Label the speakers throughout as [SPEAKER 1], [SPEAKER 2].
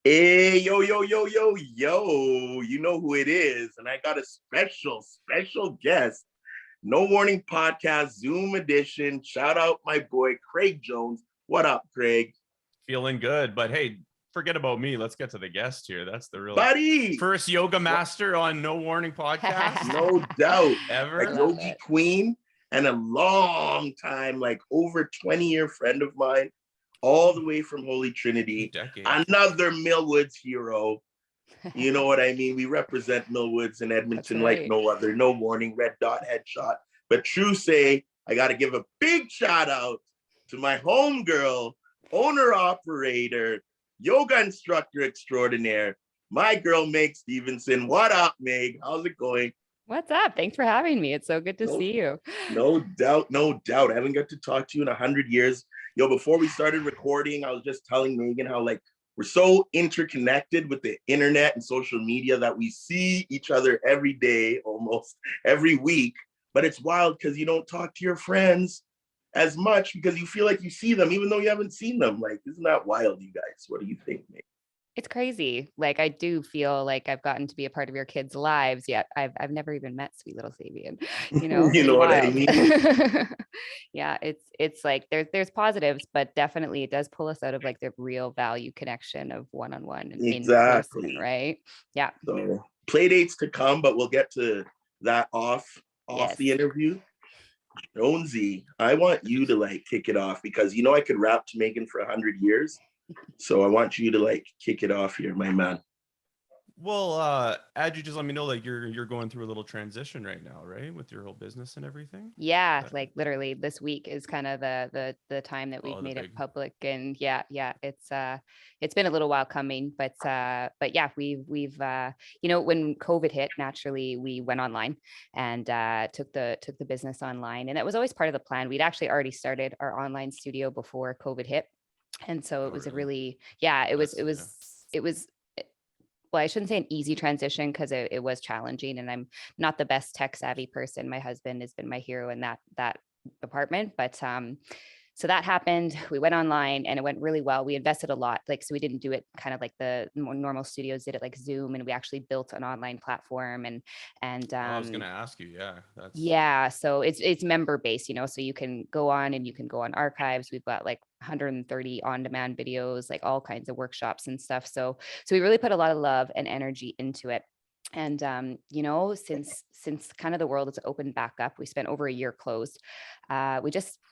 [SPEAKER 1] Hey, yo. You know who it is. And I got a special guest. No Warning Podcast, Zoom edition. Shout out my boy, Craig Jones. What up, Craig?
[SPEAKER 2] Feeling good, but hey, forget about me. Let's get to the guest here. That's the real
[SPEAKER 1] Buddy.
[SPEAKER 2] first yoga master on No Warning Podcast.
[SPEAKER 1] No doubt.
[SPEAKER 2] Ever.
[SPEAKER 1] A yogi queen and a long time, like over 20-year friend of mine, all the way from Holy Trinity. Another Millwoods hero. You know what I mean? We represent Millwoods in Edmonton like no other. No Warning, red dot headshot. But true say, I got to give a big shout out to my homegirl, owner operator, yoga instructor extraordinaire, my girl, Meg Stevenson. What up, Meg? How's it going?
[SPEAKER 3] What's up? Thanks for having me. It's so good to see you.
[SPEAKER 1] No doubt. I haven't got to talk to you in 100 years. Yo, before we started recording, I was just telling Megan how like we're so interconnected with the internet and social media that we see each other every day, almost every week. But it's wild because you don't talk to your friends as much because you feel like you see them, even though you haven't seen them. Like, isn't that wild, you guys? What do you think, Meg?
[SPEAKER 3] It's crazy. Like, I do feel like I've gotten to be a part of your kids' lives, yet I've never even met sweet little Sabian. You know
[SPEAKER 1] what I mean?
[SPEAKER 3] Yeah, it's like there's positives, but definitely it does pull us out of like the real value connection of one-on-one and
[SPEAKER 1] exactly.
[SPEAKER 3] in person, right? Yeah.
[SPEAKER 1] So play dates to come, but we'll get to that off the interview. Jonesy, I want you to like kick it off because you know I could rap to Megan for 100 years. So I want you to like kick it off here, my man.
[SPEAKER 2] Well, Ad, you just let me know like you're going through a little transition right now, right? With your whole business and everything.
[SPEAKER 3] Yeah, like literally this week is kind of the time that we've made it public, and yeah, it's been a little while coming, but yeah, we've you know, when COVID hit, naturally we went online and took the business online, and that was always part of the plan. We'd actually already started our online studio before COVID hit. And so it was a really, it was, well, I shouldn't say an easy transition because it was challenging, and I'm not the best tech savvy person. My husband has been my hero in that department, but so that happened. We went online and it went really well. We invested a lot. Like, so we didn't do it kind of like the more normal studios did it, like Zoom, and we actually built an online platform and
[SPEAKER 2] I was going to ask you.
[SPEAKER 3] So it's member based, you know, so you can go on and you can go on archives. We've got like 130 on-demand videos, like all kinds of workshops and stuff. So we really put a lot of love and energy into it. And, you know, since kind of the world has opened back up, we spent over a year closed.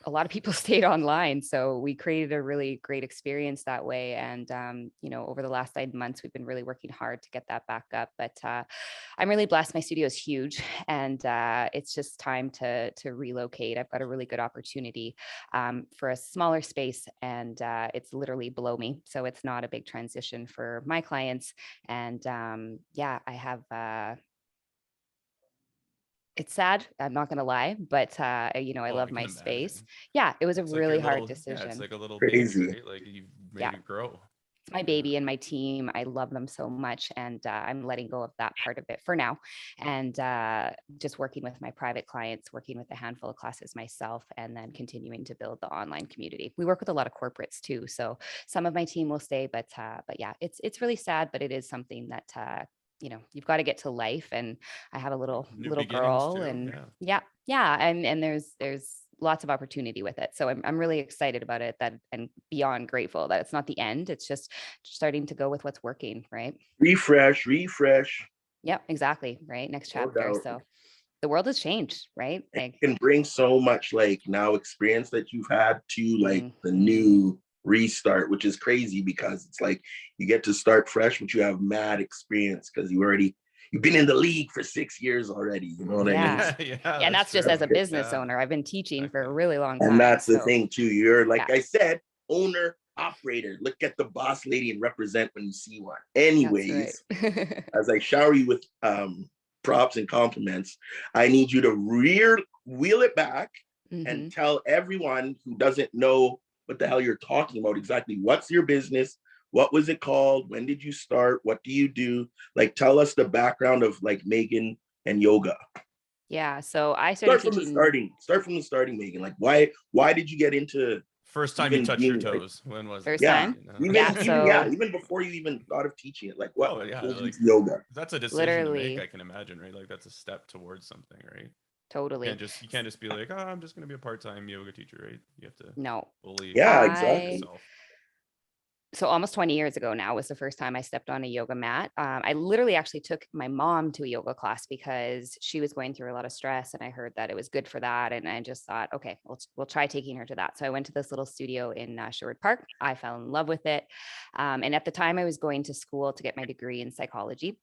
[SPEAKER 3] A lot of people stayed online. So we created a really great experience that way. And, you know, over the last 9 months, we've been really working hard to get that back up. But I'm really blessed. My studio is huge, and it's just time to relocate. I've got a really good opportunity for a smaller space, and it's literally below me. So it's not a big transition for my clients. And I have it's sad, I'm not gonna lie, but you know, I love my space. Yeah, it was a really hard decision.
[SPEAKER 2] It's like a little
[SPEAKER 1] crazy,
[SPEAKER 2] baby, right? Like you've made it grow.
[SPEAKER 3] It's my baby and my team. I love them so much, and I'm letting go of that part of it for now, and just working with my private clients, working with a handful of classes myself, and then continuing to build the online community. We work with a lot of corporates too, so some of my team will stay, but yeah, it's really sad, but it is something that you know, you've got to get to life. And I have a little girl too, and and there's lots of opportunity with it. So I'm really excited about it, that and beyond grateful that it's not the end. It's just starting to go with what's working, right?
[SPEAKER 1] Refresh.
[SPEAKER 3] Yep, exactly. Right. Next chapter. So the world has changed, right?
[SPEAKER 1] Like, it can bring so much like now experience that you've had to like the new restart, which is crazy because it's like you get to start fresh, but you have mad experience because you've been in the league for 6 years already. You know what I
[SPEAKER 3] mean? And that's just as a business owner. I've been teaching for a really long time.
[SPEAKER 1] And that's the thing too. You're like I said, owner, operator. Look at the boss lady and represent when you see one. Anyways, right. As I shower you with props and compliments, I need you to wheel it back and tell everyone who doesn't know what the hell you're talking about exactly what's your business, what was it called, when did you start, what do you do? Like, tell us the background of like Megan and yoga.
[SPEAKER 3] Yeah, so I started
[SPEAKER 1] Start from the starting, Megan. Like, why did you get into
[SPEAKER 2] First time you
[SPEAKER 1] even
[SPEAKER 2] touched your
[SPEAKER 1] being, like,
[SPEAKER 2] toes. When was
[SPEAKER 3] First
[SPEAKER 2] it?
[SPEAKER 1] yeah,
[SPEAKER 3] time.
[SPEAKER 2] You know?
[SPEAKER 1] even before you even thought of teaching it, like what
[SPEAKER 2] Oh yeah,
[SPEAKER 1] goes
[SPEAKER 2] like
[SPEAKER 1] into yoga?
[SPEAKER 2] that's a decision to
[SPEAKER 3] Literally.
[SPEAKER 2] make. I can imagine, right? Like that's a step towards something, right?
[SPEAKER 3] Totally.
[SPEAKER 2] You can't just be like, oh, I'm just gonna be a part-time yoga teacher, right? You have to
[SPEAKER 3] No.
[SPEAKER 2] fully
[SPEAKER 1] Yeah,
[SPEAKER 3] I
[SPEAKER 1] exactly.
[SPEAKER 2] yourself.
[SPEAKER 3] So almost 20 years ago now was the first time I stepped on a yoga mat. I literally actually took my mom to a yoga class because she was going through a lot of stress, and I heard that it was good for that. And I just thought, okay, we'll try taking her to that. So I went to this little studio in Sherwood Park. I fell in love with it. And at the time I was going to school to get my degree in psychology.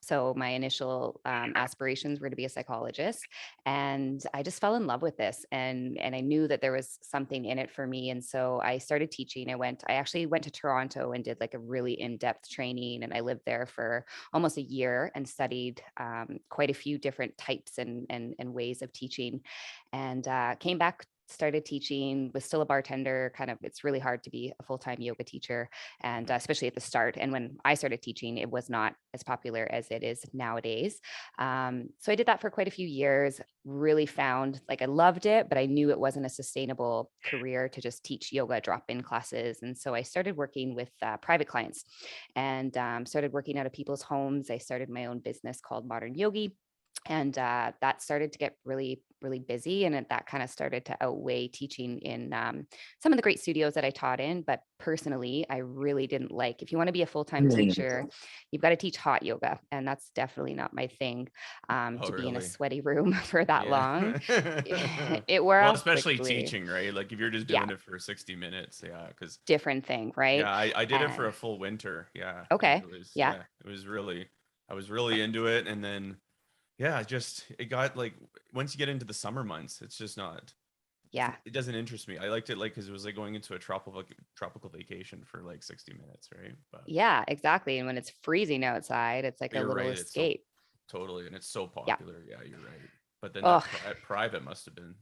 [SPEAKER 3] So my initial aspirations were to be a psychologist, and I just fell in love with this, and I knew that there was something in it for me. And so I started teaching. I actually went to Toronto and did like a really in-depth training, and I lived there for almost a year and studied quite a few different types and ways of teaching, and came back, started teaching, was still a bartender. Kind of, it's really hard to be a full-time yoga teacher, and especially at the start. And when I started teaching, it was not as popular as it is nowadays. So I did that for quite a few years. Really found like I loved it, but I knew it wasn't a sustainable career to just teach yoga drop-in classes. And so I started working with private clients, and started working out of people's homes. I started my own business called Modern Yogi, and that started to get really busy, and that kind of started to outweigh teaching in some of the great studios that I taught in. But personally, I really didn't like, if you want to be a full-time teacher, you've got to teach hot yoga, and that's definitely not my thing. To be in a sweaty room for that long, it wore
[SPEAKER 2] well,
[SPEAKER 3] off
[SPEAKER 2] especially
[SPEAKER 3] quickly.
[SPEAKER 2] teaching, right? Like if you're just doing it for 60 minutes, because
[SPEAKER 3] different thing, right?
[SPEAKER 2] yeah, I did it for a full winter. Yeah.
[SPEAKER 3] Okay.
[SPEAKER 2] It was really, I was really into it. And then yeah, it got like, once you get into the summer months, it's just not, it doesn't interest me. I liked it like because it was like going into a tropical vacation for like 60 minutes, right? But
[SPEAKER 3] yeah, exactly. And when it's freezing outside, it's like a little
[SPEAKER 2] right,
[SPEAKER 3] escape.
[SPEAKER 2] Totally, and it's so popular. Yeah, you're right. But then
[SPEAKER 3] Oh,
[SPEAKER 2] that private must have been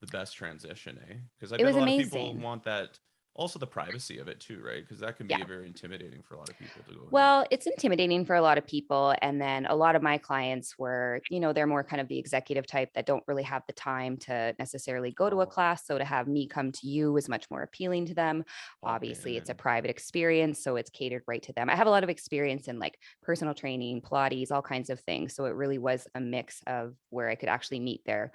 [SPEAKER 2] the best transition, eh? Because I
[SPEAKER 3] it
[SPEAKER 2] bet
[SPEAKER 3] was
[SPEAKER 2] a lot of people
[SPEAKER 3] amazing.
[SPEAKER 2] want that. Also, the privacy of it too, right? Because that can be very intimidating for a lot of people to go.
[SPEAKER 3] Well, it's intimidating for a lot of people. And then a lot of my clients were, they're more kind of the executive type that don't really have the time to necessarily go to a class. So to have me come to you is much more appealing to them. Obviously, it's a private experience, so it's catered right to them. I have a lot of experience in like personal training, Pilates, all kinds of things. So it really was a mix of where I could actually meet their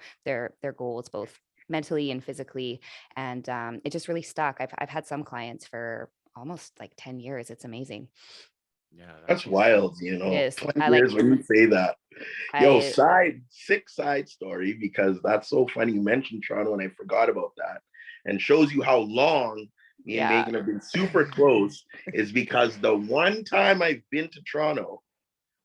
[SPEAKER 3] goals, both mentally and physically. And it just really stuck. I've had some clients for almost like 10 years. It's amazing.
[SPEAKER 2] Yeah,
[SPEAKER 1] that's wild.
[SPEAKER 3] It is.
[SPEAKER 1] 20 years when you say that. Sick side story, because that's so funny. You mentioned Toronto and I forgot about that, and shows you how long me and Megan have been super close, is because the one time I've been to Toronto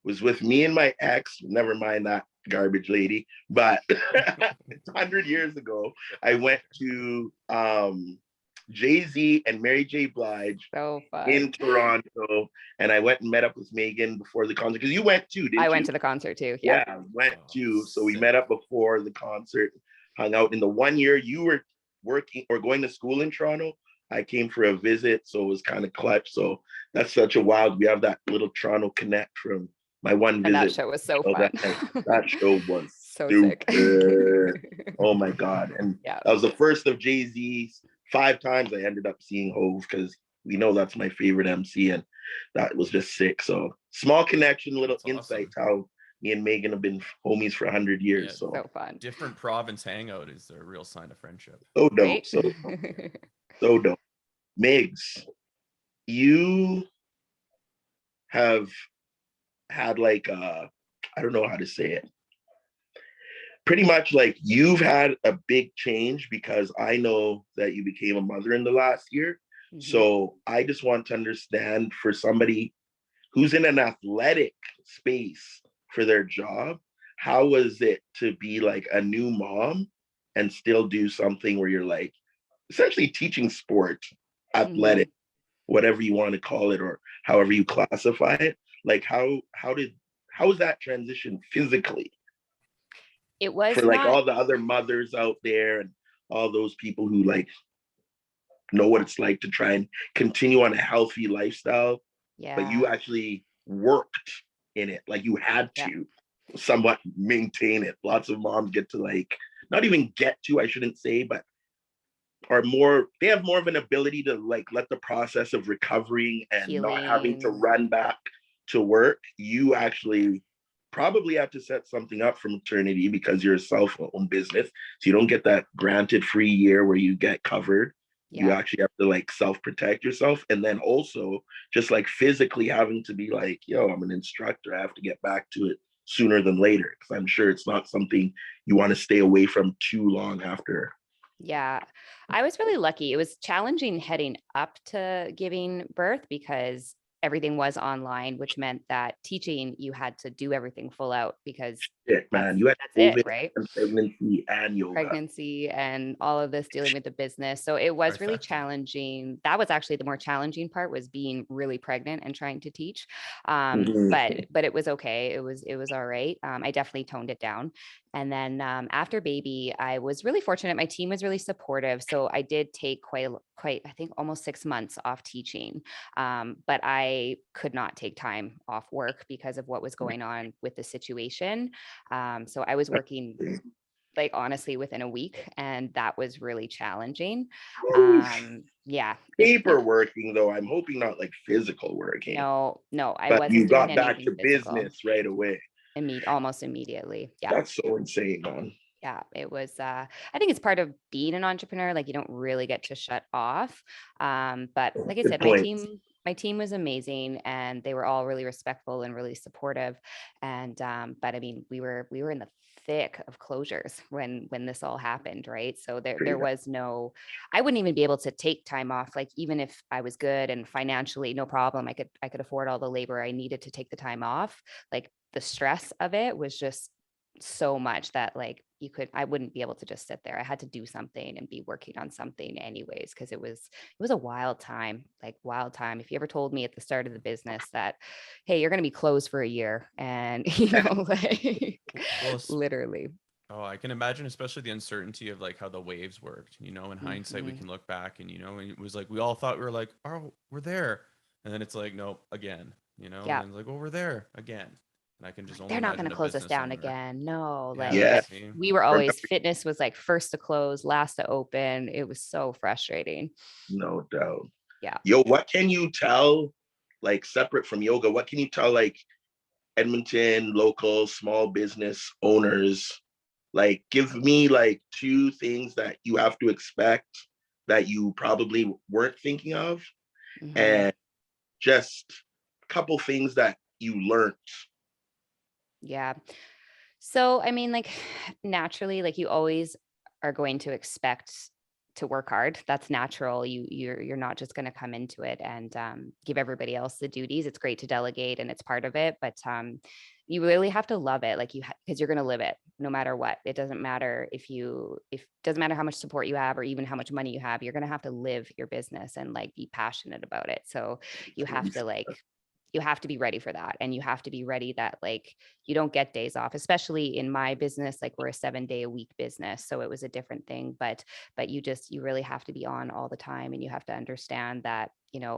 [SPEAKER 1] was with me and my ex, never mind that garbage lady, but 100 years ago, I went to Jay-Z and Mary J. Blige in Toronto, and I went and met up with Megan before the concert, because you went too, didn't you?
[SPEAKER 3] I went to the concert too.
[SPEAKER 1] Yeah, I went too. So we met up before the concert, hung out. In the 1 year you were working or going to school in Toronto, I came for a visit, so it was kind of clutch. So that's such a wild, we have that little Toronto connect from my one visit.
[SPEAKER 3] And that show was so fun.
[SPEAKER 1] That show was
[SPEAKER 3] so
[SPEAKER 1] stupid.
[SPEAKER 3] sick.
[SPEAKER 1] Oh my God. And that was the first of Jay-Z's 5 times I ended up seeing Hove, because we know that's my favorite MC, and that was just sick. So small connection, little insight how me and Megan have been homies for 100 years.
[SPEAKER 3] So fun.
[SPEAKER 2] Different province hangout is a real sign of friendship.
[SPEAKER 1] So dope. Right? So dope. Megs, you have had like I don't know how to say it. Pretty much like you've had a big change, because I know that you became a mother in the last year. Mm-hmm. So I just want to understand, for somebody who's in an athletic space for their job, how was it to be like a new mom and still do something where you're like essentially teaching sport, athletic, whatever you want to call it, or however you classify it? Like how was that transition physically?
[SPEAKER 3] It was
[SPEAKER 1] for like all the other mothers out there and all those people who like know what it's like to try and continue on a healthy lifestyle. Yeah. But you actually worked in it. Like you had to somewhat maintain it. Lots of moms get to like, not even get to, I shouldn't say, but are more, they have more of an ability to like let the process of recovering and not having to
[SPEAKER 3] Healing.
[SPEAKER 1] run back to work. You actually probably have to set something up for maternity because you're a self-owned business. So you don't get that granted free year where you get covered. You
[SPEAKER 3] Yeah.
[SPEAKER 1] actually have to like self-protect yourself. And then also just like physically having to be like, yo, I'm an instructor. I have to get back to it sooner than later. Because I'm sure it's not something you want to stay away from too long after.
[SPEAKER 3] Yeah, I was really lucky. It was challenging heading up to giving birth because everything was online, which meant that teaching, you had to do everything full out because
[SPEAKER 1] Shit, man, you had
[SPEAKER 3] that's
[SPEAKER 1] COVID
[SPEAKER 3] it, right?
[SPEAKER 1] and pregnancy and yoga.
[SPEAKER 3] Pregnancy and all of this dealing with the business. So it was really
[SPEAKER 2] Trifecta.
[SPEAKER 3] challenging. That was actually the more challenging part, was being really pregnant and trying to teach.
[SPEAKER 1] Mhm.
[SPEAKER 3] But it was okay. It was all right. I definitely toned it down. And then after baby, I was really fortunate. My team was really supportive. So I did take quite, I think almost 6 months off teaching. But I could not take time off work because of what was going on with the situation. So I was working like honestly within a week, and that was really challenging. Yeah.
[SPEAKER 1] Paper working though, I'm hoping not like physical working.
[SPEAKER 3] No, I
[SPEAKER 1] But you
[SPEAKER 3] wasn't doing
[SPEAKER 1] got back
[SPEAKER 3] anything
[SPEAKER 1] to
[SPEAKER 3] physical.
[SPEAKER 1] business right away.
[SPEAKER 3] Almost immediately. Yeah.
[SPEAKER 1] That's so insane, man.
[SPEAKER 3] Yeah, it was I think it's part of being an entrepreneur. Like, you don't really get to shut off. But like I
[SPEAKER 1] Good
[SPEAKER 3] said,
[SPEAKER 1] point.
[SPEAKER 3] my team was amazing, and they were all really respectful and really supportive. And but I mean, we were in the thick of closures when this all happened, right? So there was no, I wouldn't even be able to take time off. Like, even if I was good and financially no problem, I could afford all the labor I needed to take the time off. Like, the stress of it was just so much that like I wouldn't be able to just sit there. I had to do something and be working on something anyways, because it was a wild time. Like, wild time. If you ever told me at the start of the business that, hey, you're going to be closed for a year, and like
[SPEAKER 2] Well,
[SPEAKER 3] literally.
[SPEAKER 2] oh, I can imagine, especially the uncertainty of like how the waves worked. In hindsight, we
[SPEAKER 3] Mhm.
[SPEAKER 2] can look back and it was like we all thought we were like, oh, we're there, and then it's like, nope, again. And
[SPEAKER 3] Yeah.
[SPEAKER 2] then like, oh, we're there again. And I can just only
[SPEAKER 3] They're not going
[SPEAKER 2] imagine
[SPEAKER 3] to
[SPEAKER 2] a
[SPEAKER 3] close us
[SPEAKER 2] business
[SPEAKER 3] down
[SPEAKER 2] owner.
[SPEAKER 3] again. No,
[SPEAKER 2] Yeah,
[SPEAKER 1] Yeah.
[SPEAKER 2] see?
[SPEAKER 3] we were always, fitness was like first to close, last to open. It was so frustrating.
[SPEAKER 1] No doubt.
[SPEAKER 3] Yeah.
[SPEAKER 1] Yo, what can you tell, like separate from yoga, what can you tell like Edmonton local small business owners? Like, give me like 2 things that you have to expect that you probably weren't thinking of,
[SPEAKER 3] Mhm.
[SPEAKER 1] and just a couple things that you learned.
[SPEAKER 3] Yeah. So, I mean, like, naturally, like, you always are going to expect to work hard. That's natural. You're not just going to come into it and give everybody else the duties. It's great to delegate, and it's part of it, but you really have to love it. Like, because you're going to live it no matter what. It doesn't matter if doesn't matter how much support you have or even how much money you have. You're going to have to live your business and like be passionate about it. So you have to be ready for that, and you have to be ready that like you don't get days off, especially in my business. Like, we're a 7-day a week business, so it was a different thing, but you really have to be on all the time, and you have to understand that,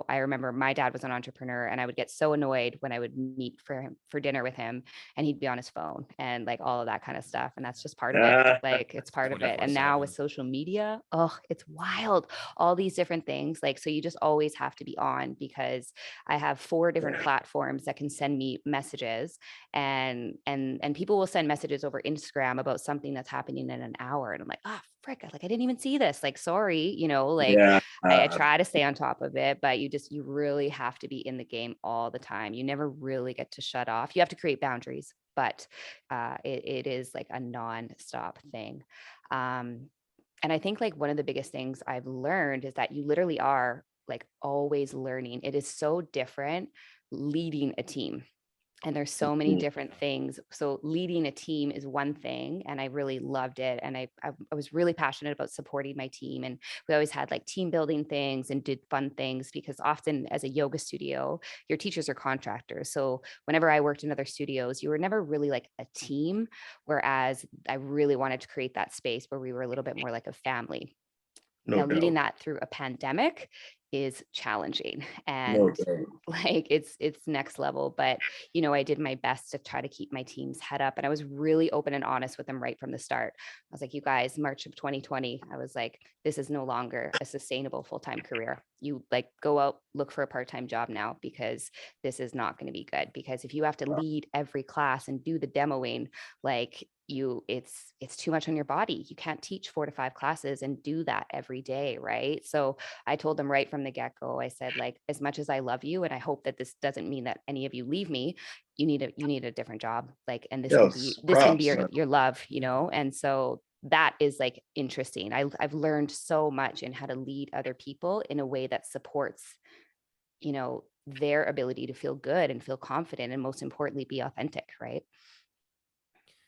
[SPEAKER 3] I remember my dad was an entrepreneur, and I would get so annoyed when I would meet for dinner with him, and he'd be on his phone and like all of that kind of stuff, and that's just part of it. Like, it's part of it. And now with social media, oh, it's wild, all these different things. Like, so you just always have to be on, because I have 4 different platforms that can send me messages, and people will send messages over Instagram about something that's happening in an hour, and I'm like, oh frick, like I didn't even see this, like, sorry, like
[SPEAKER 1] Yeah.
[SPEAKER 3] I try to stay on top of it, but you really have to be in the game all the time. You never really get to shut off. You have to create boundaries, but it is like a non-stop thing. And I think like one of the biggest things I've learned is that you literally are like always learning. It is so different leading a team. And there's so many different things. So leading a team is one thing, and I really loved it. And I was really passionate about supporting my team. And we always had like team building things and did fun things, because often as a yoga studio, your teachers are contractors. So whenever I worked in other studios, you were never really like a team. Whereas I really wanted to create that space where we were a little bit more like a family.
[SPEAKER 1] No
[SPEAKER 3] Now, leading
[SPEAKER 1] doubt.
[SPEAKER 3] that through a pandemic, is challenging,
[SPEAKER 1] No
[SPEAKER 3] and
[SPEAKER 1] doubt.
[SPEAKER 3] like it's next level. But you know, I did my best to try to keep my team's head up, and I was really open and honest with them right from the start. I was like, you guys, March of 2020, I was like, this is no longer a sustainable full-time career. You like go out, look for a part-time job now, because this is not going to be good. Because if you have to lead every class and do the demoing, like it's too much on your body. You can't teach 4 to 5 classes and do that every day, right? So I told them right from the get-go, I said, like, as much as I love you, and I hope that this doesn't mean that any of you leave me, you need a different job. Like, and
[SPEAKER 1] Yes,
[SPEAKER 3] this can be
[SPEAKER 1] props,
[SPEAKER 3] your love, you know? And so that is like interesting. I've learned so much in how to lead other people in a way that supports, you know, their ability to feel good and feel confident, and most importantly, be authentic, right?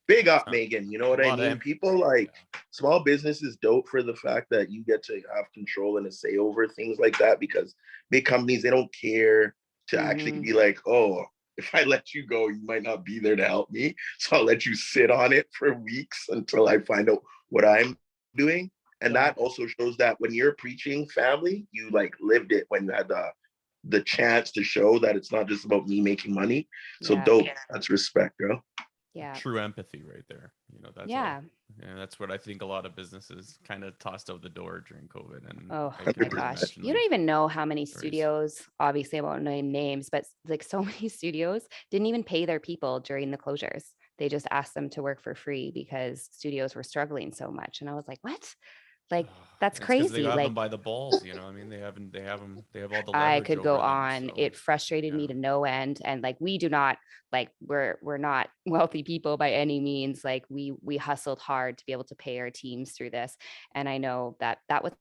[SPEAKER 1] Big up, Megan. You know what I mean? People like small business is dope for the fact that you get to have control and a say over things like that, because big companies, they don't care to actually be like, oh, if I let you go, you might not be there to help me. So I'll let you sit on it for weeks until I find out what I'm doing. And that also shows that when you're preaching family, you like lived it when you had the chance to show that it's not just about me making money. So dope. That's respect, girl.
[SPEAKER 3] Yeah.
[SPEAKER 2] True empathy right there. You know, that's what I think a lot of businesses kind of tossed out the door during COVID. And
[SPEAKER 3] oh my gosh, you don't even know how many studios, obviously I won't name names, but like so many studios didn't even pay their people during the closures. They just asked them to work for free because studios were struggling so much. And I was like, what? Like, that's crazy.
[SPEAKER 2] They got
[SPEAKER 3] like
[SPEAKER 2] them by the balls, you know. I mean, they have all the leverage.
[SPEAKER 3] I could go
[SPEAKER 2] over them,
[SPEAKER 3] on.
[SPEAKER 2] so,
[SPEAKER 3] it frustrated me to no end. And like, we do not like, we're not wealthy people by any means. Like we hustled hard to be able to pay our teams through this. And I know that was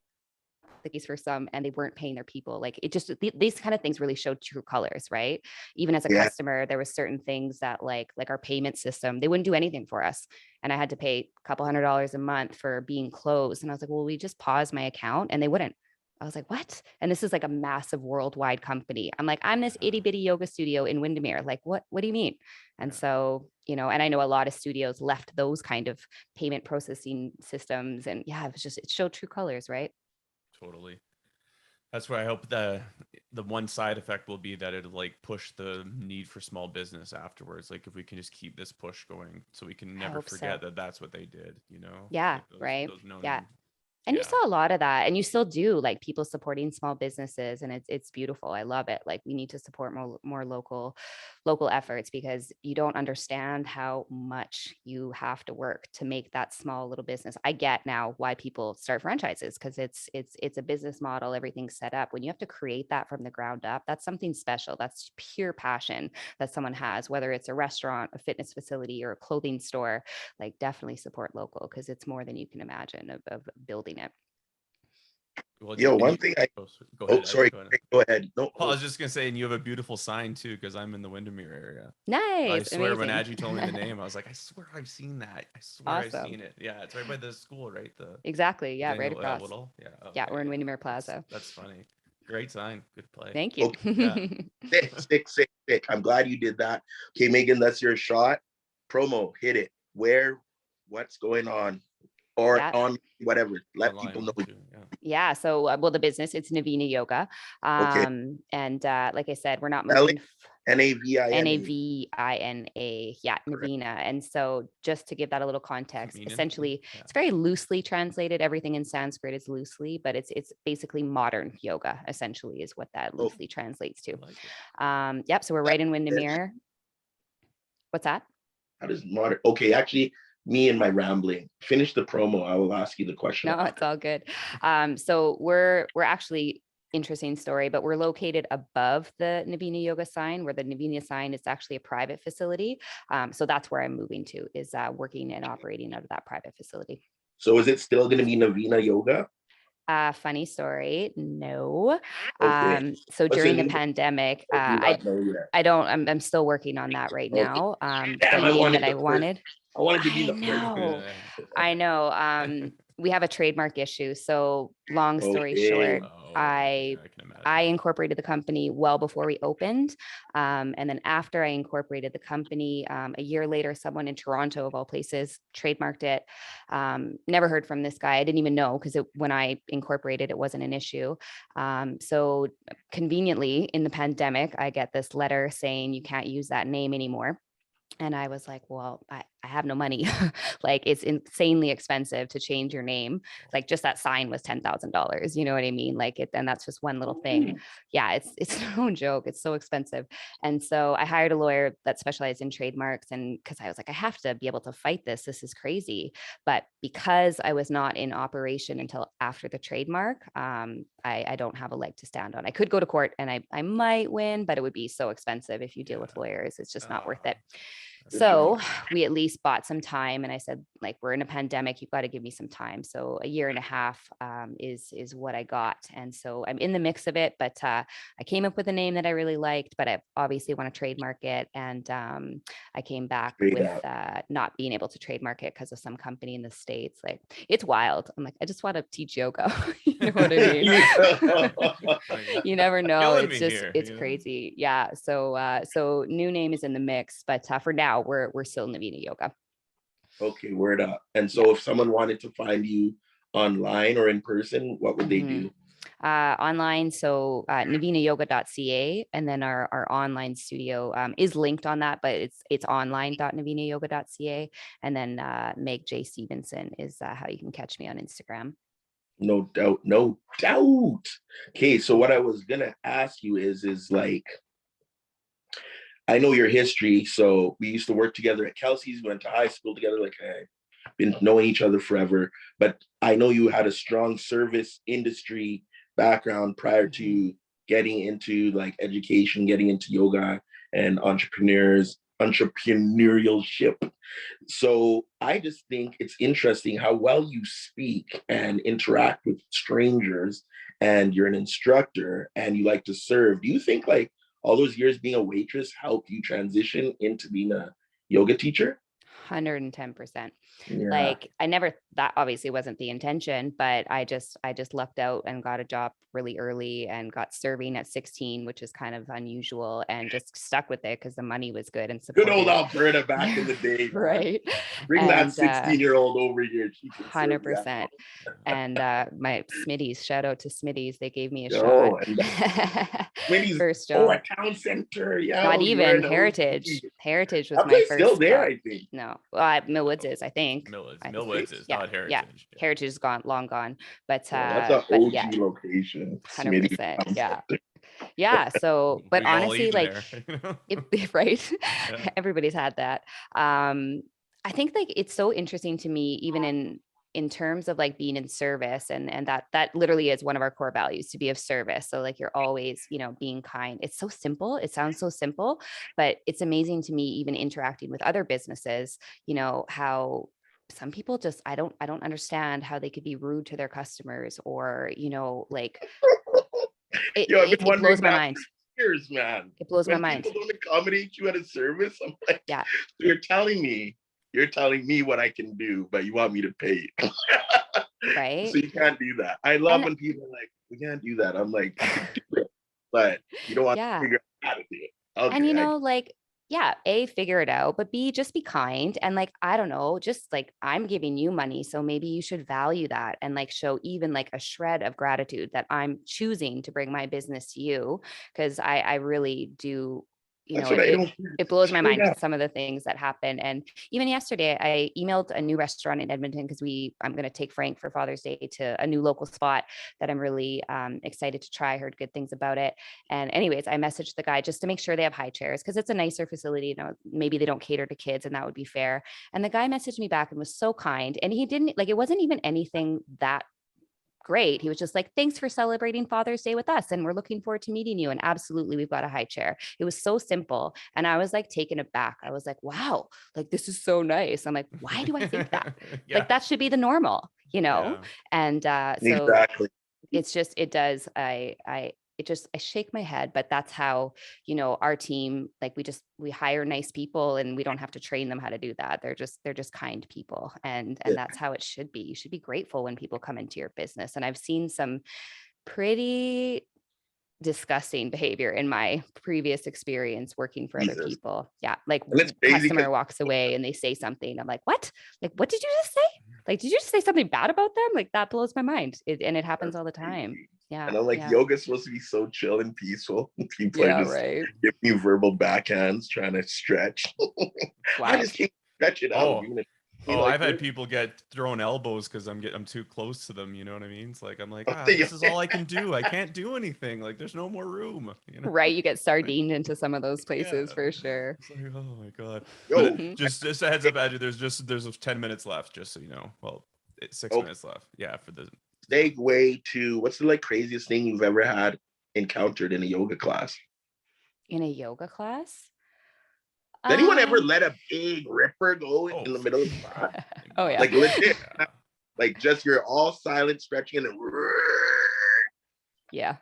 [SPEAKER 3] the case for some, and they weren't paying their people. Like, it just, these kind of things really showed true colors, right? Even as a customer, there was certain things that like our payment system, they wouldn't do anything for us. And I had to pay a couple $100 a month for being closed. And I was like, well, we just paused my account, and they wouldn't. I was like, what? And this is like a massive worldwide company. I'm like, I'm this itty bitty yoga studio in Windermere. Like, what do you mean? And so, you know, and I know a lot of studios left those kind of payment processing systems. And yeah, it showed true colors, right?
[SPEAKER 2] Totally. That's why I hope the one side effect will be that it'll like push the need for small business afterwards. Like, if we can just keep this push going, so we can never forget that that's what they did, you know?
[SPEAKER 3] Yeah.
[SPEAKER 2] Like
[SPEAKER 3] right.
[SPEAKER 2] Those
[SPEAKER 3] yeah. And you saw a lot of that, and you still do, like people supporting small businesses, and it's beautiful. I love it. Like, we need to support more local efforts, because you don't understand how much you have to work to make that small little business. I get now why people start franchises, because it's a business model, everything's set up. When you have to create that from the ground up, that's something special. That's pure passion that someone has, whether it's a restaurant, a fitness facility, or a clothing store. Like, definitely support local, because it's more than you can imagine of building it.
[SPEAKER 2] Well,
[SPEAKER 1] one thing
[SPEAKER 2] go ahead.
[SPEAKER 1] Sorry, go ahead. No,
[SPEAKER 2] I was just gonna say, and you have a beautiful sign too, because I'm in the Windermere area.
[SPEAKER 3] Nice.
[SPEAKER 2] I swear,
[SPEAKER 3] amazing.
[SPEAKER 2] when Adji told me the name, I was like, I swear I've seen that. I swear I've seen it. Yeah, it's right by the school, right?
[SPEAKER 3] Exactly. Yeah, right across.
[SPEAKER 2] Yeah. Okay,
[SPEAKER 3] yeah, we're in Windermere Plaza.
[SPEAKER 2] That's funny. Great sign. Good play.
[SPEAKER 3] Thank you.
[SPEAKER 1] Okay. Sick. I'm glad you did that. Okay, Megan, that's your shot. Promo, hit it. What's going on? Or on whatever, let people know.
[SPEAKER 3] Yeah. So, well, the business, it's Navina Yoga. And like I said, we're not moving. Navina. Yeah, Navina. And so, just to give that a little context, essentially, it's very loosely translated. Everything in Sanskrit is loosely, but it's basically modern yoga, essentially, is what that loosely translates to. Yep. So we're right in Windermere. What's that?
[SPEAKER 1] How does modern? Okay, actually, me and my rambling. Finish the promo. I will ask you the question.
[SPEAKER 3] No, it's all good. So we're actually, interesting story, but we're located above the Navina Yoga sign, where the Navina sign is actually a private facility. So that's where I'm moving to, is working and operating out of that private facility.
[SPEAKER 1] So is it still going to be Navina Yoga?
[SPEAKER 3] Funny story. No. Okay. So during the pandemic, I'm still working on that right now. The name that I wanted.
[SPEAKER 1] I wanted to be the
[SPEAKER 3] first. I know. we have a trademark issue. So long story short, I incorporated the company well before we opened. And then after I incorporated the company, a year later, someone in Toronto, of all places, trademarked it. Never heard from this guy. I didn't even know because when I incorporated, it wasn't an issue. So conveniently in the pandemic, I get this letter saying you can't use that name anymore. And I was like, well, I have no money. Like, it's insanely expensive to change your name. Like, just that sign was $10,000. You know what I mean? Like, and that's just one little thing. Yeah, it's no joke. It's so expensive. And so I hired a lawyer that specialized in trademarks, and because I was like, I have to be able to fight this. This is crazy. But because I was not in operation until after the trademark, I don't have a leg to stand on. I could go to court and I might win, but it would be so expensive if you deal with lawyers. It's just not worth it. So we at least bought some time, and I said, like, we're in a pandemic, you've got to give me some time. So a year and a half is what I got. And so I'm in the mix of it, but I came up with a name that I really liked, but I obviously want to trademark it. And I came back with not being able to trademark it because of some company in the States. Like, it's wild. I'm like, I just want to teach yoga. You know what I mean? You never know. It's just, it's crazy. Yeah. So new name is in the mix, but for now, we're still Navina Yoga.
[SPEAKER 1] Okay, word up. And so if someone wanted to find you online or in person, what would they do?
[SPEAKER 3] Online, so navinayoga.ca, and then our online studio is linked on that, but it's online.navinayoga.ca, and then Meg Stevenson is how you can catch me on Instagram.
[SPEAKER 1] No doubt, no doubt. Okay, so what I was gonna ask you is like, I know your history. So we used to work together at Kelsey's, went to high school together, like I've been knowing each other forever. But I know you had a strong service industry background prior to getting into like education, getting into yoga and entrepreneurship. So I just think it's interesting how well you speak and interact with strangers, and you're an instructor and you like to serve. Do you think like all those years being a waitress helped you transition into being a yoga teacher?
[SPEAKER 3] 110%.
[SPEAKER 1] Yeah.
[SPEAKER 3] Like, that obviously wasn't the intention, but I just lucked out and got a job really early and got serving at 16, which is kind of unusual, and just stuck with it because the money was good and supportive.
[SPEAKER 1] Good old Alberta back in the day, man.
[SPEAKER 3] Right?
[SPEAKER 1] Bring that 16-year-old over here.
[SPEAKER 3] 100%. And my Smitty's, shout out to Smitty's, they gave me a shot.
[SPEAKER 1] Smitty's
[SPEAKER 3] first job.
[SPEAKER 1] A town center. Yeah.
[SPEAKER 3] Not even Heritage. Heritage was my first.
[SPEAKER 1] Still there, I think.
[SPEAKER 3] No, Millwoods is, I think.
[SPEAKER 2] Millwoods is not Heritage.
[SPEAKER 3] Yeah, Heritage is long gone. But
[SPEAKER 1] that's an OG location.
[SPEAKER 3] 100%. Yeah. Yeah. So, but honestly, like, right? Yeah. Everybody's had that. I think like it's so interesting to me, even in terms of like being in service, and that literally is one of our core values, to be of service. So like, you're always, being kind. It's so simple. It sounds so simple, but it's amazing to me, even interacting with other businesses, how some people just, I don't understand how they could be rude to their customers, or, like it blows my mind.
[SPEAKER 1] Years, man.
[SPEAKER 3] It blows my mind.
[SPEAKER 1] People don't accommodate you at a service. I'm like,
[SPEAKER 3] yeah.
[SPEAKER 1] So you're telling me what I can do, but you want me to pay.
[SPEAKER 3] Right.
[SPEAKER 1] So you can't do that. I love when people are like, we can't do that. I'm like, but you don't want to figure out how to do it. Okay,
[SPEAKER 3] and like, yeah, A, figure it out, but B, just be kind. And like, I don't know, just like, I'm giving you money, so maybe you should value that and like show even like a shred of gratitude that I'm choosing to bring my business to you. Cause I really do, it blows my mind, some of the things that happen. And even yesterday, I emailed a new restaurant in Edmonton because I'm going to take Frank for Father's Day to a new local spot that I'm really excited to try. I heard good things about it. And anyways, I messaged the guy just to make sure they have high chairs, because it's a nicer facility. Maybe they don't cater to kids, and that would be fair. And the guy messaged me back and was so kind. And he didn't like, it wasn't even anything that great. He was just like, thanks for celebrating Father's Day with us, and we're looking forward to meeting you. And absolutely, we've got a high chair. It was so simple. And I was like taken aback. I was like, wow, like, this is so nice. I'm like, why do I think that? Like, that should be the normal, And so exactly. It's just, it does. I shake my head, but that's how, you know, our team, like we hire nice people and we don't have to train them how to do that. They're just kind people. And that's how it should be. You should be grateful when people come into your business. And I've seen some pretty disgusting behavior in my previous experience working for other people. Yeah. Like customer walks away and they say something. I'm like, what? Like, what did you just say? Like, did you just say something bad about them? Like, that blows my mind. And it happens all the time. Yeah.
[SPEAKER 1] And I'm like, yoga's supposed to be so chill and peaceful. People are just giving me verbal backhands trying to stretch. I just can't stretch it out.
[SPEAKER 2] I've had people get thrown elbows because I'm too close to them. You know what I mean? It's like, I'm like, this is all I can do. I can't do anything. Like, there's no more room. You know?
[SPEAKER 3] Right. You get sardined into some of those places for sure.
[SPEAKER 2] It's like, oh my God. But just a heads up, Andrew, there's 10 minutes left, just so you know. Well, it's 6 minutes left. Yeah, for the
[SPEAKER 1] segue to what's the craziest thing you've ever had encountered in a yoga class?
[SPEAKER 3] In a yoga class?
[SPEAKER 1] Did anyone ever let a big ripper go in the middle of the class?
[SPEAKER 3] Oh yeah.
[SPEAKER 1] Like legit. Like just you're all silent, stretching, and
[SPEAKER 3] yeah.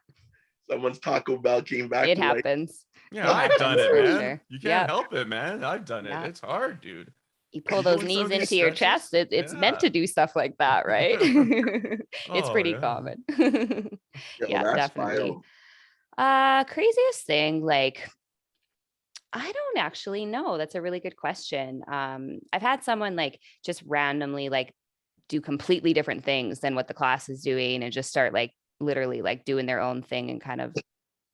[SPEAKER 1] Someone's Taco Bell came back.
[SPEAKER 3] It happens.
[SPEAKER 2] Yeah, I've done it, man. Sure. You can't help it, man. I've done it. It's hard, dude.
[SPEAKER 3] You pull those knees into your chest. It's meant to do stuff like that, right? It's pretty common. Yeah, definitely. Craziest thing, like, I don't actually know. That's a really good question. I've had someone like just randomly like do completely different things than what the class is doing and just start like literally like doing their own thing and kind of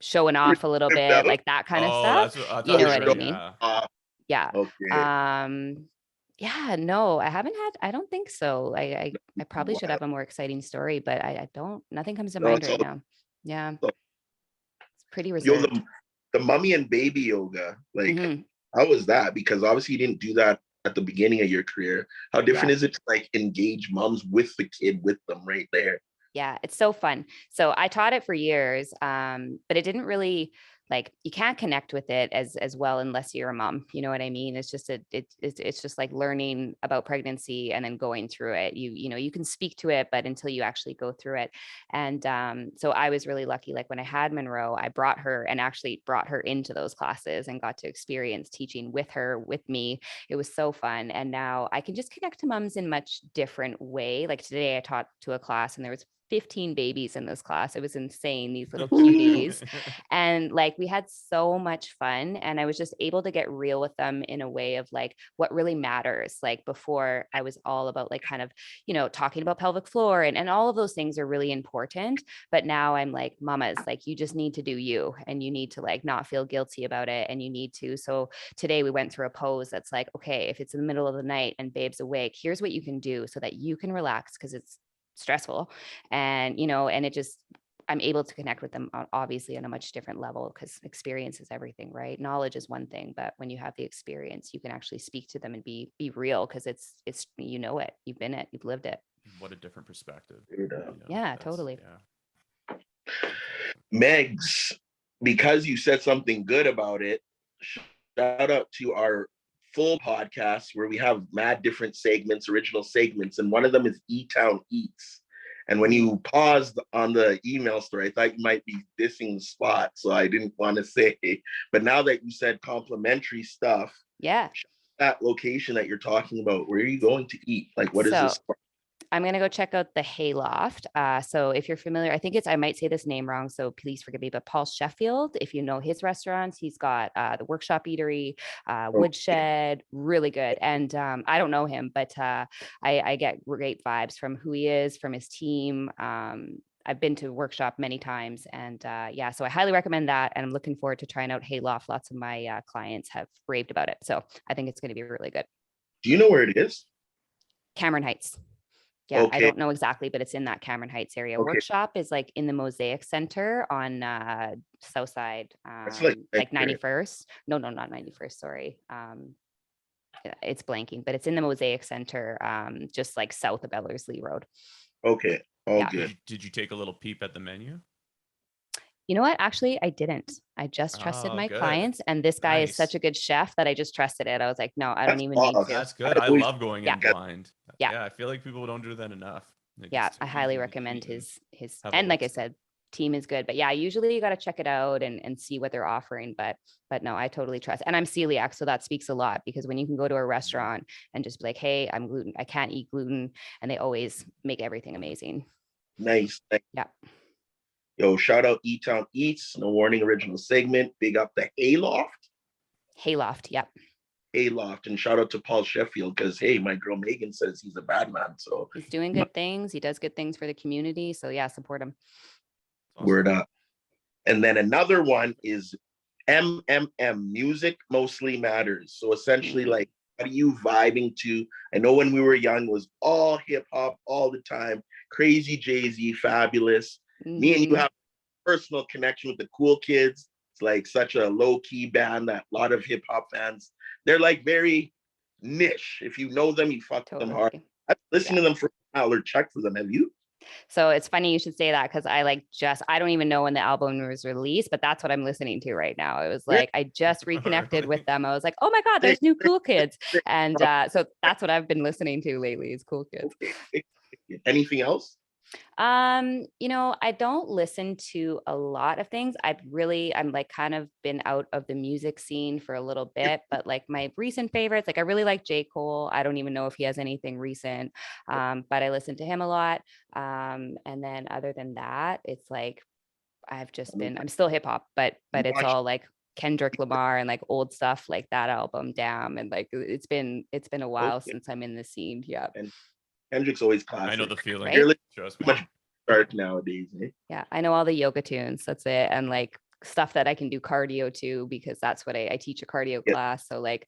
[SPEAKER 3] showing off a little bit, like that kind of stuff. You know what I mean? Yeah. Okay. Yeah, no, I don't think so. I probably should have a more exciting story, but I don't, nothing comes to mind right now. Yeah. It's pretty reserved.
[SPEAKER 1] The mummy and baby yoga, like how was that? Because obviously you didn't do that at the beginning of your career. How different is it to like engage moms with the kid with them right there?
[SPEAKER 3] Yeah, it's so fun. So I taught it for years, but it didn't really, like, you can't connect with it as well unless you're a mom. You know what I mean? It's just it's just like learning about pregnancy and then going through it. You know, you can speak to it, but until you actually go through it. And so I was really lucky. Like when I had Monroe, I brought her into those classes and got to experience teaching with her, with me. It was so fun. And now I can just connect to moms in much different way. Like today I taught to a class and there was 15 babies in this class. It was insane, these little cuties. And like, we had so much fun. And I was just able to get real with them in a way of like, what really matters. Like before I was all about like, kind of, you know, talking about pelvic floor and all of those things are really important. But now I'm like, mamas, like you just need to do you and you need to like, not feel guilty about it. And you need to. So today we went through a pose that's like, okay, if it's in the middle of the night and babe's awake, here's what you can do so that you can relax because it's stressful. And, you know, and it just, I'm able to connect with them obviously on a much different level because experience is everything, right? Knowledge is one thing, but when you have the experience, you can actually speak to them and be real because it's, you know it, you've been it, you've lived it.
[SPEAKER 2] What a different perspective.
[SPEAKER 3] Yeah, totally.
[SPEAKER 2] Yeah.
[SPEAKER 1] Megs, because you said something good about it, shout out to our full podcast where we have mad different segments, original segments, and one of them is E-Town Eats. And when you paused on the email story, I thought you might be dissing the spot, so I didn't want to say. But now that you said complimentary stuff, that location that you're talking about, where are you going to eat? Like, what is this?
[SPEAKER 3] I'm going to go check out the Hayloft. So if you're familiar, I might say this name wrong, so please forgive me, but Paul Sheffield, if you know his restaurants, he's got the Workshop Eatery, Woodshed, really good. And I don't know him, but I get great vibes from who he is, from his team. I've been to Workshop many times and yeah, so I highly recommend that. And I'm looking forward to trying out Hayloft. Lots of my clients have raved about it. So I think it's going to be really good.
[SPEAKER 1] Do you know where it is?
[SPEAKER 3] Cameron Heights. Yeah, okay. I don't know exactly, but it's in that Cameron Heights area. Okay. Workshop is like in the Mosaic Center on South Side, like 91st. No, not 91st. Sorry. It's blanking, but it's in the Mosaic Center, just like south of Ellerslie Road.
[SPEAKER 1] Okay. Good.
[SPEAKER 2] Did you take a little peep at the menu?
[SPEAKER 3] You know what? Actually, I didn't. I just trusted my clients, and this guy is such a good chef that I just trusted it. I was like, no, I don't even need to.
[SPEAKER 2] That's good. I love going in blind. Yeah, I feel like people don't do that enough.
[SPEAKER 3] I highly recommend his. And like I said, team is good. But yeah, usually you got to check it out and see what they're offering. But no, I totally trust. And I'm celiac, so that speaks a lot, because when you can go to a restaurant and just be like, hey, I can't eat gluten, and they always make everything amazing.
[SPEAKER 1] Nice.
[SPEAKER 3] Yeah.
[SPEAKER 1] Yo, shout out E-Town Eats, No Warning original segment. Big up the Hayloft.
[SPEAKER 3] Yep.
[SPEAKER 1] Hayloft, and shout out to Paul Sheffield, because hey, my girl Megan says he's a bad man. So
[SPEAKER 3] he's doing good things. He does good things for the community. So yeah, support him.
[SPEAKER 2] Awesome.
[SPEAKER 1] Word up. And then another one is MMM, Music Mostly Matters. So essentially, like, what are you vibing to? I know when we were young, it was all hip hop all the time. Crazy Jay-Z, Fabulous. Me and you have a personal connection with the Cool Kids. It's like such a low-key band that a lot of hip hop fans, they're like very niche. If you know them, you fuck them hard. I've listened to them for a while or checked for them. Have you?
[SPEAKER 3] So it's funny you should say that, because I don't even know when the album was released, but that's what I'm listening to right now. It was like, I just reconnected with them. I was like, oh my God, there's new Cool Kids. And so that's what I've been listening to lately is Cool Kids.
[SPEAKER 1] Anything else?
[SPEAKER 3] I don't listen to a lot of things. I'm like kind of been out of the music scene for a little bit, but like my recent favorites, like I really like J. Cole. I don't even know if he has anything recent, but I listen to him a lot. And then other than that, it's like, I'm still hip hop, but it's all like Kendrick Lamar and like old stuff, like that album Damn. And like, it's been a while since I'm in the scene. Yeah.
[SPEAKER 1] And Kendrick's always classic.
[SPEAKER 2] I know the feeling.
[SPEAKER 3] Right?
[SPEAKER 2] Trust me.
[SPEAKER 1] Much dark nowadays. Eh?
[SPEAKER 3] Yeah, I know all the yoga tunes. That's it, and like stuff that I can do cardio to, because that's what I teach a cardio class. So like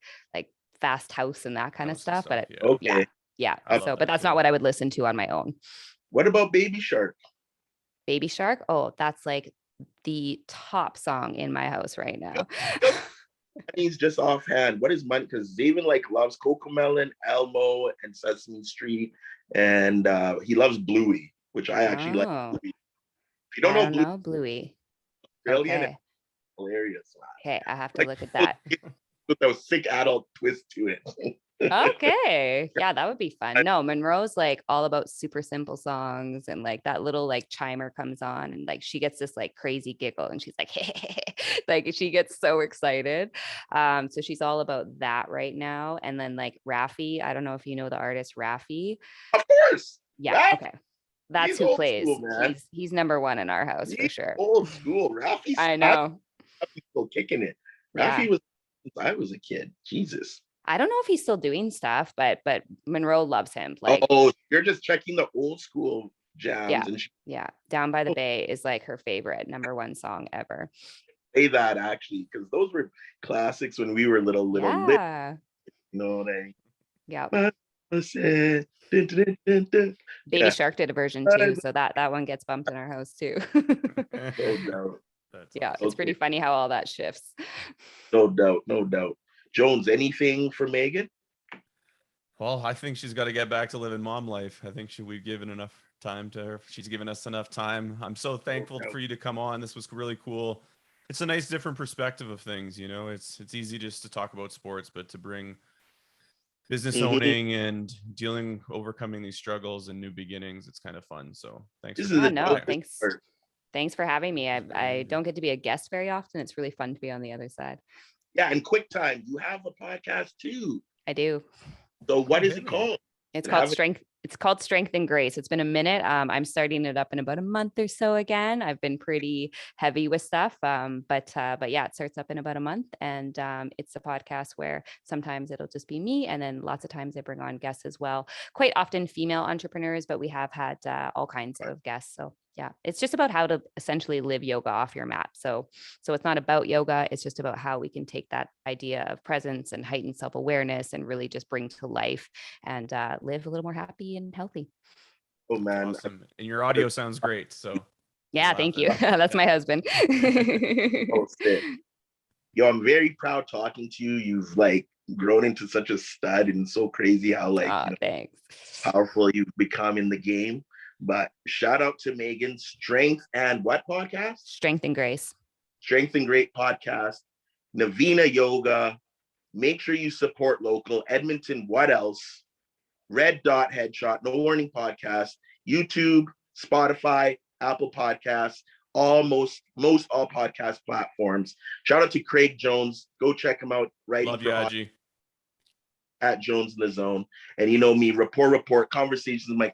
[SPEAKER 3] fast house and that kind of stuff. But yeah. So, but that's not what I would listen to on my own.
[SPEAKER 1] What about Baby Shark?
[SPEAKER 3] Baby Shark. Oh, that's like the top song in my house right now.
[SPEAKER 1] He's just offhand. What is money? Because Zaven like loves Cocomelon, Elmo, and Sesame Street, and he loves Bluey, which I actually like. Bluey. If you don't know
[SPEAKER 3] Bluey,
[SPEAKER 1] Brilliant,
[SPEAKER 3] okay.
[SPEAKER 1] Hilarious.
[SPEAKER 3] Okay, I have to look at that.
[SPEAKER 1] With a sick adult twist to it.
[SPEAKER 3] Okay, yeah, that would be fun. No, Monroe's like all about super simple songs, and like that little like chimer comes on, and like she gets this like crazy giggle, and she's like, hey, like she gets so excited. So she's all about that right now. And then like Raffi, I don't know if you know the artist Raffi.
[SPEAKER 1] Of course.
[SPEAKER 3] Yeah. Okay. That's who plays.
[SPEAKER 1] School,
[SPEAKER 3] he's number one in our house for sure.
[SPEAKER 1] Old school. Raffi's
[SPEAKER 3] I know.
[SPEAKER 1] Raffi's still kicking it. Raffi was since I was a kid. Jesus.
[SPEAKER 3] I don't know if he's still doing stuff, but Monroe loves him. Like,
[SPEAKER 1] oh, you're just checking the old school jams.
[SPEAKER 3] Yeah. Down by the Bay is like her favorite number one song ever.
[SPEAKER 1] Say that actually, because those were classics when we were little.
[SPEAKER 3] Yeah.
[SPEAKER 1] You know what I mean?
[SPEAKER 3] Yeah. Baby Shark did a version too, so that one gets bumped in our house too. Yeah, it's pretty funny how all that shifts.
[SPEAKER 1] No doubt. Jones, anything for Megan?
[SPEAKER 2] Well, I think she's got to get back to living mom life. I think we've given enough time to her. She's given us enough time. I'm so thankful for you to come on. This was really cool. It's a nice different perspective of things. You know, it's easy just to talk about sports, but to bring business owning and overcoming these struggles and new beginnings, it's kind of fun. So thanks.
[SPEAKER 3] Thanks for having me. I don't get to be a guest very often. It's really fun to be on the other side.
[SPEAKER 1] Yeah, and quick time, you have a podcast too.
[SPEAKER 3] I do.
[SPEAKER 1] So what is it called?
[SPEAKER 3] It's called Strength. It's called Strength and Grace. It's been a minute. I'm starting it up in about a month or so again. I've been pretty heavy with stuff. But yeah, it starts up in about a month. And it's a podcast where sometimes it'll just be me. And then lots of times I bring on guests as well. Quite often female entrepreneurs, but we have had all kinds of guests. So yeah, it's just about how to essentially live yoga off your mat. So it's not about yoga. It's just about how we can take that idea of presence and heightened self-awareness and really just bring to life and live a little more happy and healthy.
[SPEAKER 1] Oh man.
[SPEAKER 2] Awesome. And your audio sounds great. So
[SPEAKER 3] yeah, thank you. That's my husband.
[SPEAKER 1] Oh, sick. Yo, I'm very proud talking to you. You've like grown into such a stud, and so crazy how
[SPEAKER 3] thanks.
[SPEAKER 1] Powerful you've become in the game. But shout out to Megan. Strength and what podcast?
[SPEAKER 3] Strength and Grace.
[SPEAKER 1] Strength and Great podcast. Navina Yoga. Make sure you support local. Edmonton, what else? Red Dot Headshot, No Warning Podcast, YouTube, Spotify, Apple Podcasts. most all podcast platforms. Shout out to Craig Jones. Go check him out.
[SPEAKER 2] Love you, Adji.
[SPEAKER 1] At Jones in the Zone. And you know me, report, conversations with my